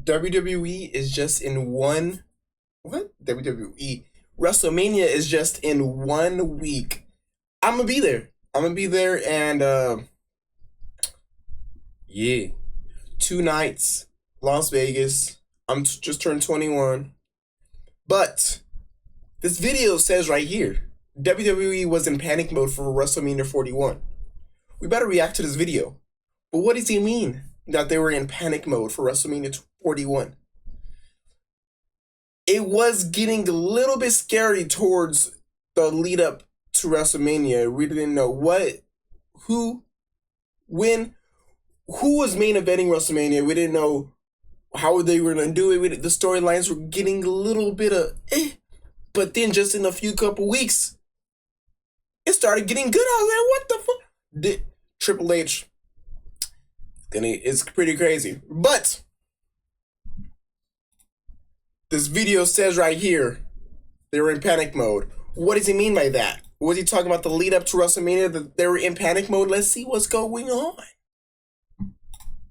WWE is just in one. What? WWE. WrestleMania is just in 1 week. I'm gonna be there. And yeah, 2 nights, Las Vegas. I'm just turned 21. But this video says right here, WWE was in panic mode for WrestleMania 41. We better react to this video. But what does he mean that they were in panic mode for WrestleMania 41? It was getting a little bit scary towards the lead up to WrestleMania. We didn't know what, who, when, who was main eventing WrestleMania. We didn't know how they were going to do it. The storylines were getting a little bit of but then just in a couple weeks, it started getting good. I was like, what the fuck? Triple H, it's pretty crazy. But this video says right here, they were in panic mode. What does he mean by that? Was he talking about the lead up to WrestleMania, that they were in panic mode? Let's see what's going on.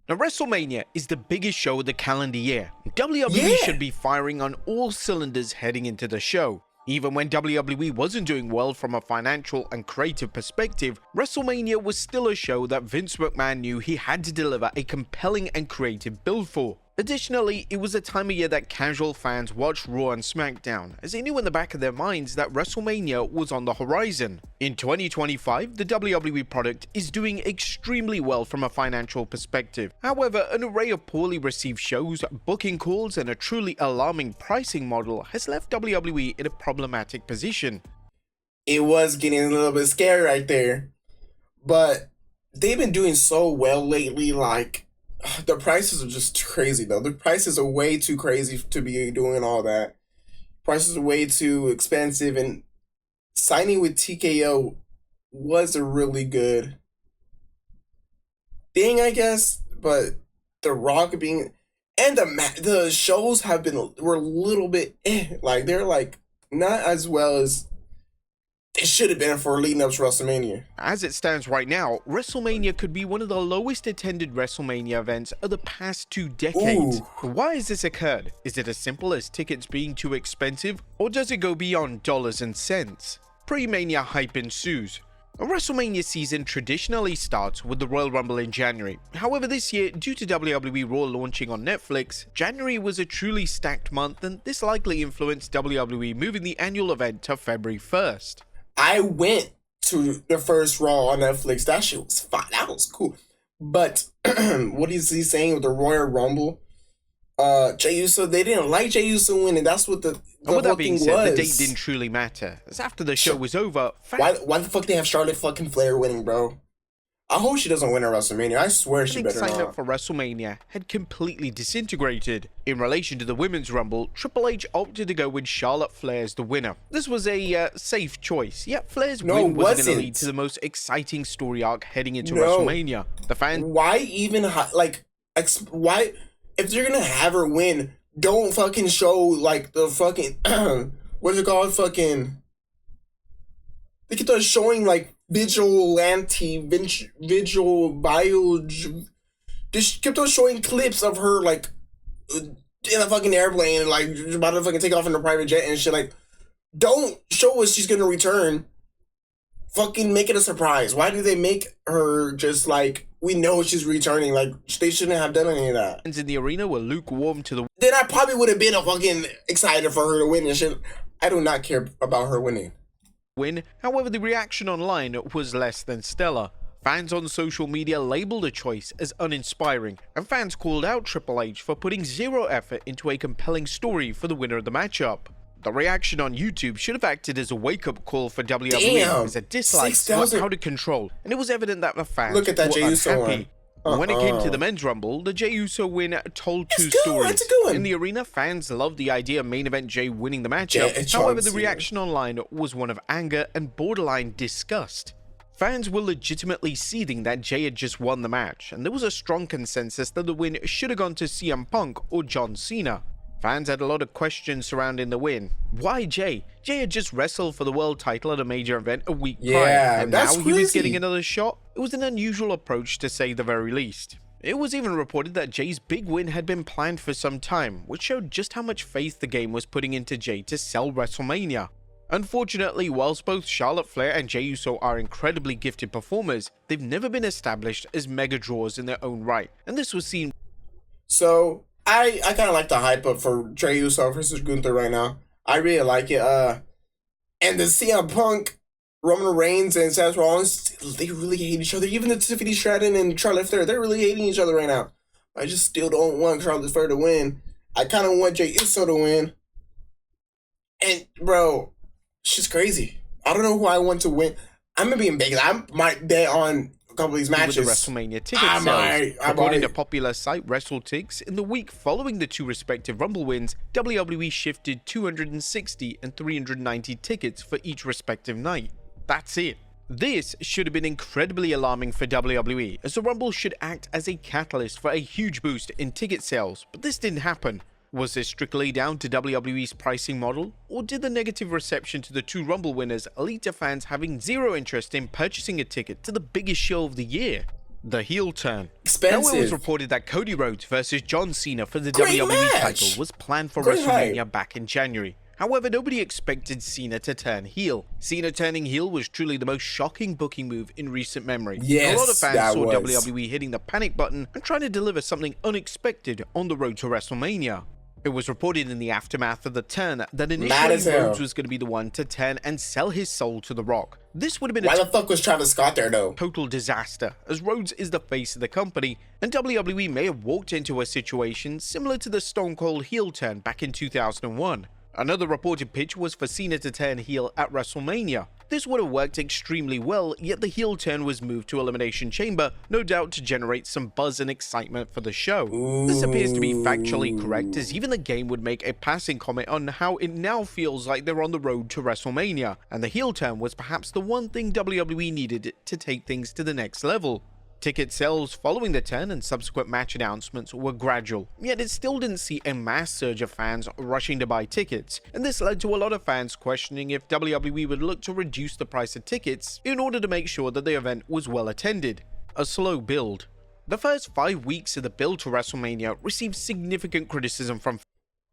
Now, WrestleMania is the biggest show of the calendar year. WWE should be firing on all cylinders heading into the show. Even when WWE wasn't doing well from a financial and creative perspective, WrestleMania was still a show that Vince McMahon knew he had to deliver a compelling and creative build for. Additionally, it was a time of year that casual fans watched Raw and SmackDown, as they knew in the back of their minds that WrestleMania was on the horizon. In 2025, the WWE product is doing extremely well from a financial perspective. However, an array of poorly received shows, booking calls, and a truly alarming pricing model has left WWE in a problematic position. It was getting a little bit scary right there, but they've been doing so well lately, like, the prices are just crazy, though. The prices are way too crazy to be doing all that. Prices are way too expensive, and signing with TKO was a really good thing, I guess. But The Rock being and the shows were a little bit like they're like not as well as it should have been for leading up to WrestleMania. As it stands right now, WrestleMania could be one of the lowest attended WrestleMania events of the past 2 decades. Why has this occurred? Is it as simple as tickets being too expensive, or does it go beyond dollars and cents? Pre-Mania hype ensues. A WrestleMania season traditionally starts with the Royal Rumble in January. However, this year, due to WWE Raw launching on Netflix, January was a truly stacked month, and this likely influenced WWE moving the annual event to February 1st. I went to the first Raw on Netflix. That shit was fun. That was cool. But what is he saying with the Royal Rumble? Jey Uso, they didn't like Jey Uso winning. That's what the whole that being thing said, was. the date didn't truly matter, as after the show was over, why the fuck they have Charlotte fucking Flair winning, bro? I hope she doesn't win at WrestleMania. I swear she better not. Sign up for WrestleMania had completely disintegrated. In relation to the Women's Rumble, Triple H opted to go with Charlotte Flair as the winner. This was a safe choice, yet Flair's win wasn't going to lead to the most exciting story arc heading into WrestleMania. The fans... Why even, why... If you're going to have her win, don't fucking show, like, the fucking... what is it called? Fucking... They kept on showing, like, vigilante, they kept on showing clips of her, like, in a fucking airplane, and, like, about to fucking take off in a private jet and shit. Like, don't show us she's gonna return. Fucking make it a surprise. Why do they make her just, like, we know she's returning? Like, they shouldn't have done any of that. Fans in the arena were lukewarm to the... Then I probably would have been a fucking excited for her to win and shit. I do not care about her winning. However, the reaction online was less than stellar. Fans on social media labeled the choice as uninspiring, and fans called out Triple H for putting zero effort into a compelling story for the winner of the matchup. The reaction on YouTube should have acted as a wake-up call for WWE as a dislike was out of control, and it was evident that the fans were unhappy. When it came to the Men's Rumble, the Jey Uso win told two stories. In the arena, fans loved the idea of main event Jey winning the matchup. However, the reaction online was one of anger and borderline disgust. Fans were legitimately seething that Jey had just won the match, and there was a strong consensus that the win should have gone to CM Punk or John Cena. Fans had a lot of questions surrounding the win. Why Jey? Jey had just wrestled for the world title at a major event a week prior, and now he was getting another shot. It was an unusual approach to say the very least. It was even reported that Jay's big win had been planned for some time, which showed just how much faith the game was putting into Jay to sell WrestleMania. Unfortunately, whilst both Charlotte Flair and Jey Uso are incredibly gifted performers, they've never been established as mega draws in their own right, and this was seen. So I kind of like the hype up for Jey Uso versus Gunther right now. I really like it. And the CM Punk, Roman Reigns, and Seth Rollins, they really hate each other. Even the Tiffany Stratton and Charlotte Flair, they're really hating each other right now. I just still don't want Charlotte Flair to win. I kind of want Jey Uso to win. And bro, she's crazy. I don't know who I want to win. I'm gonna be in Vegas. I might bet on a couple of these matches. With the WrestleMania ticket sales. According to popular site WrestleTix, in the week following the two respective Rumble wins, WWE shifted 260 and 390 tickets for each respective night. That's it. This should have been incredibly alarming for WWE, as the Rumble should act as a catalyst for a huge boost in ticket sales, but this didn't happen. Was this strictly down to WWE's pricing model, or did the negative reception to the two Rumble winners lead to fans having zero interest in purchasing a ticket to the biggest show of the year? The heel turn. Expensive. Now it was reported that Cody Rhodes versus John Cena for the Great WWE match. title was planned for Great WrestleMania hype. back in January. However, nobody expected Cena to turn heel. Cena turning heel was truly the most shocking booking move in recent memory. Yes, a lot of fans that saw was. WWE hitting the panic button and trying to deliver something unexpected on the road to WrestleMania. It was reported in the aftermath of the turn that initially Rhodes was going to be the one to turn and sell his soul to The Rock. This would have been Why the fuck was Travis Scott there though? total disaster, as Rhodes is the face of the company, and WWE may have walked into a situation similar to the Stone Cold heel turn back in 2001. Another reported pitch was for Cena to turn heel at WrestleMania. This would have worked extremely well, yet the heel turn was moved to Elimination Chamber, no doubt to generate some buzz and excitement for the show. This appears to be factually correct, as even the game would make a passing comment on how it now feels like they're on the road to WrestleMania, and the heel turn was perhaps the one thing WWE needed to take things to the next level. Ticket sales following the turn and subsequent match announcements were gradual, yet it still didn't see a mass surge of fans rushing to buy tickets, and this led to a lot of fans questioning if WWE would look to reduce the price of tickets in order to make sure that the event was well attended. A slow build. The first 5 weeks of the build to WrestleMania received significant criticism from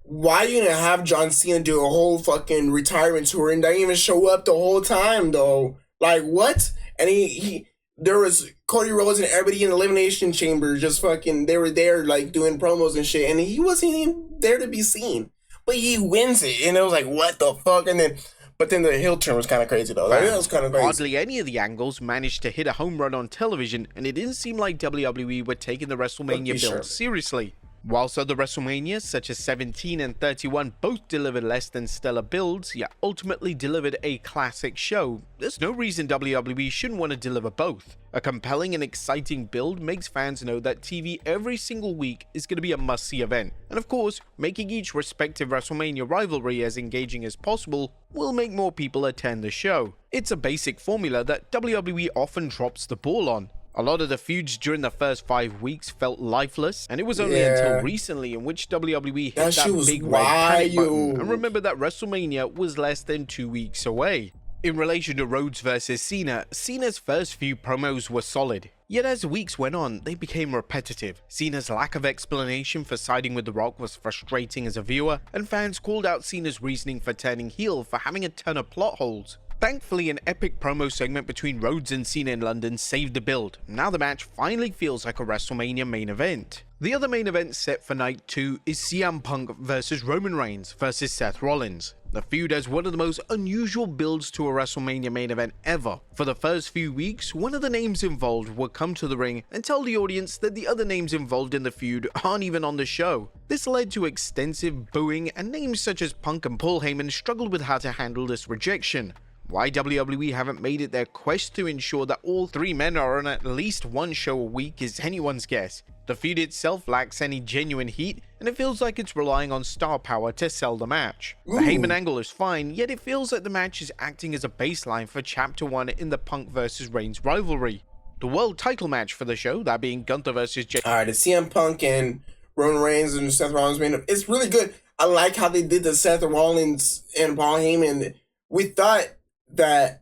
Why you gonna have John Cena do a whole fucking retirement tour and didn't even show up the whole time though? Like what? And there was Cody Rhodes and everybody in the Elimination Chamber just fucking, they were there like doing promos and shit, and he wasn't even there to be seen. But he wins it, and it was like, what the fuck? And then, but then the heel turn was kind of crazy though. Like, that was kind of crazy. Hardly any of the angles managed to hit a home run on television, and it didn't seem like WWE were taking the WrestleMania build seriously. Whilst other WrestleManias, such as 17 and 31, both delivered less than stellar builds, yet ultimately delivered a classic show, there's no reason WWE shouldn't want to deliver both. A compelling and exciting build makes fans know that TV every single week is going to be a must-see event, and of course, making each respective WrestleMania rivalry as engaging as possible will make more people attend the show. It's a basic formula that WWE often drops the ball on. A lot of the feuds during the first 5 weeks felt lifeless, and it was only until recently in which WWE hit that big red panic button. And remember that WrestleMania was less than 2 weeks away. In relation to Rhodes versus Cena, Cena's first few promos were solid. Yet as weeks went on, they became repetitive. Cena's lack of explanation for siding with The Rock was frustrating as a viewer, and fans called out Cena's reasoning for turning heel for having a ton of plot holes. Thankfully, an epic promo segment between Rhodes and Cena in London saved the build. Now the match finally feels like a WrestleMania main event. The other main event set for night 2 is CM Punk versus Roman Reigns versus Seth Rollins. The feud has one of the most unusual builds to a WrestleMania main event ever. For the first few weeks, one of the names involved would come to the ring and tell the audience that the other names involved in the feud aren't even on the show. This led to extensive booing, and names such as Punk and Paul Heyman struggled with how to handle this rejection. Why WWE haven't made it their quest to ensure that all three men are on at least one show a week is anyone's guess. The feud itself lacks any genuine heat, and it feels like it's relying on star power to sell the match. The Heyman angle is fine, yet it feels like the match is acting as a baseline for Chapter 1 in the Punk vs Reigns rivalry. The world title match for the show, that being Gunther vs Jey. Alright, the CM Punk and Roman Reigns and Seth Rollins main event, it's really good. I like how they did the Seth Rollins and Paul Heyman. We thought that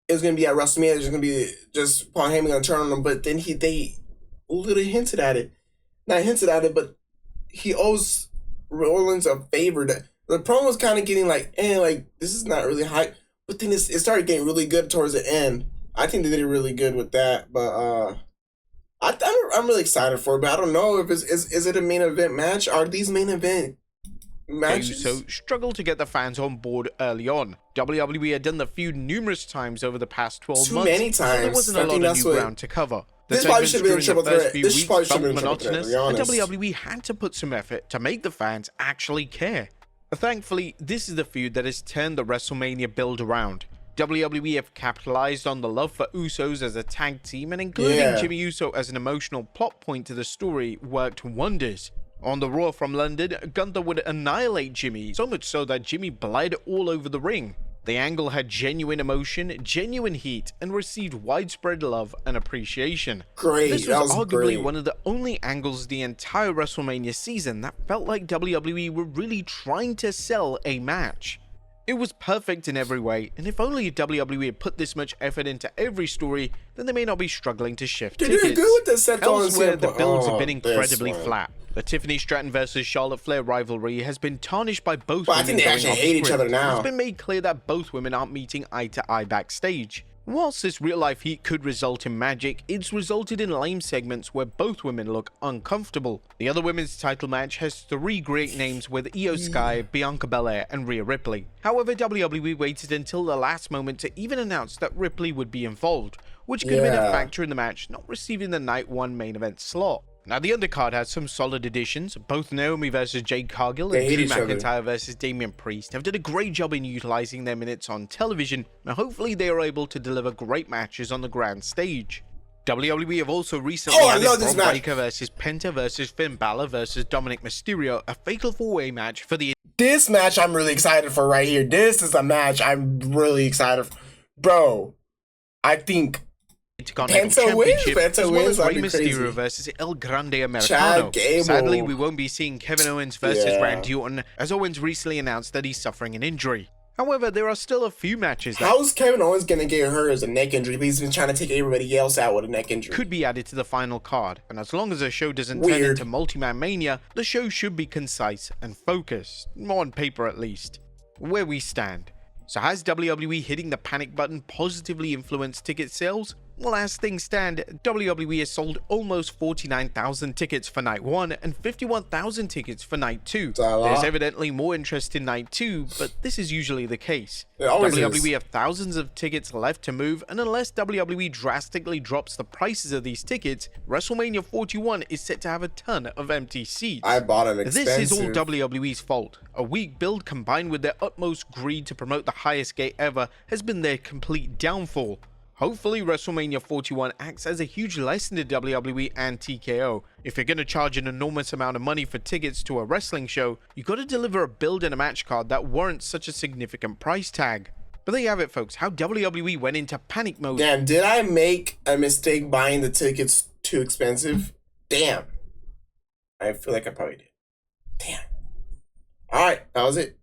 it was gonna be at WrestleMania. There's gonna be just Paul Heyman gonna turn on them, but then they little hinted at it. Not hinted at it, but he owes Rollins a favor. The promo was kind of getting like, like this is not really hype. But then it started getting really good towards the end. I think they did it really good with that. But I'm really excited for it. But I don't know if is it a main event match? Are these main event matches? So struggled to get the fans on board early on. WWE had done the feud numerous times over the past 12 months. Too many times. So there wasn't a lot of new ground to cover. The this probably should have been a triple threat. This probably should have been a triple threat, to be honest. And WWE had to put some effort to make the fans actually care. Thankfully, this is the feud that has turned the WrestleMania build around. WWE have capitalized on the love for Usos as a tag team, and including Jimmy Uso as an emotional plot point to the story worked wonders. On the Raw from London, Gunther would annihilate Jimmy, so much so that Jimmy bled all over the ring. The angle had genuine emotion, genuine heat, and received widespread love and appreciation. This was arguably one of the only angles the entire WrestleMania season that felt like WWE were really trying to sell a match. It was perfect in every way, and if only WWE had put this much effort into every story, then they may not be struggling to shift tickets. You're good with the Seth Elsewhere, the builds have been incredibly flat. The Tiffany Stratton versus Charlotte Flair rivalry has been tarnished by both women. I think they actually hate each other now. It's been made clear that both women aren't meeting eye to eye backstage. Whilst this real-life heat could result in magic, it's resulted in lame segments where both women look uncomfortable. The other women's title match has 3 great names with Io Sky, Bianca Belair, and Rhea Ripley. However, WWE waited until the last moment to even announce that Ripley would be involved, which could have been a factor in the match not receiving the Night 1 main event slot. Now, the undercard has some solid additions. Both Naomi versus Jade Cargill and Drew McIntyre versus Damian Priest have done a great job in utilizing their minutes on television, and hopefully they are able to deliver great matches on the grand stage. WWE have also recently added Braun Breaker versus Penta versus Finn Balor versus Dominic Mysterio, a fatal 4-way match for the... This match I'm really excited for right here. This is a match I'm really excited for. Bro, I think... Penta wins, Rey Mysterio versus El Grande Americano. Sadly, we won't be seeing Kevin Owens versus Randy Orton, as Owens recently announced that he's suffering an injury. However, there are still a few matches that... How's Kevin Owens gonna get hurt as a neck injury? But he's been trying to take everybody else out with a neck injury. Could be added to the final card, and as long as the show doesn't turn into multi-man mania, the show should be concise and focused, on paper at least. Where we stand. So has WWE hitting the panic button positively influenced ticket sales? Well, as things stand, WWE has sold almost 49,000 tickets for Night 1 and 51,000 tickets for Night 2. There's evidently more interest in Night 2, but this is usually the case. WWE have thousands of tickets left to move, and unless WWE drastically drops the prices of these tickets, WrestleMania 41 is set to have a ton of empty seats. I bought an expensive... This is all WWE's fault. A weak build combined with their utmost greed to promote the highest gate ever has been their complete downfall. Hopefully, WrestleMania 41 acts as a huge lesson to WWE and TKO. If you're going to charge an enormous amount of money for tickets to a wrestling show, you got to deliver a build and a match card that warrants such a significant price tag. But there you have it, folks, how WWE went into panic mode. Damn, did I make a mistake buying the tickets too expensive? Damn. I feel like I probably did. Damn. Alright, that was it.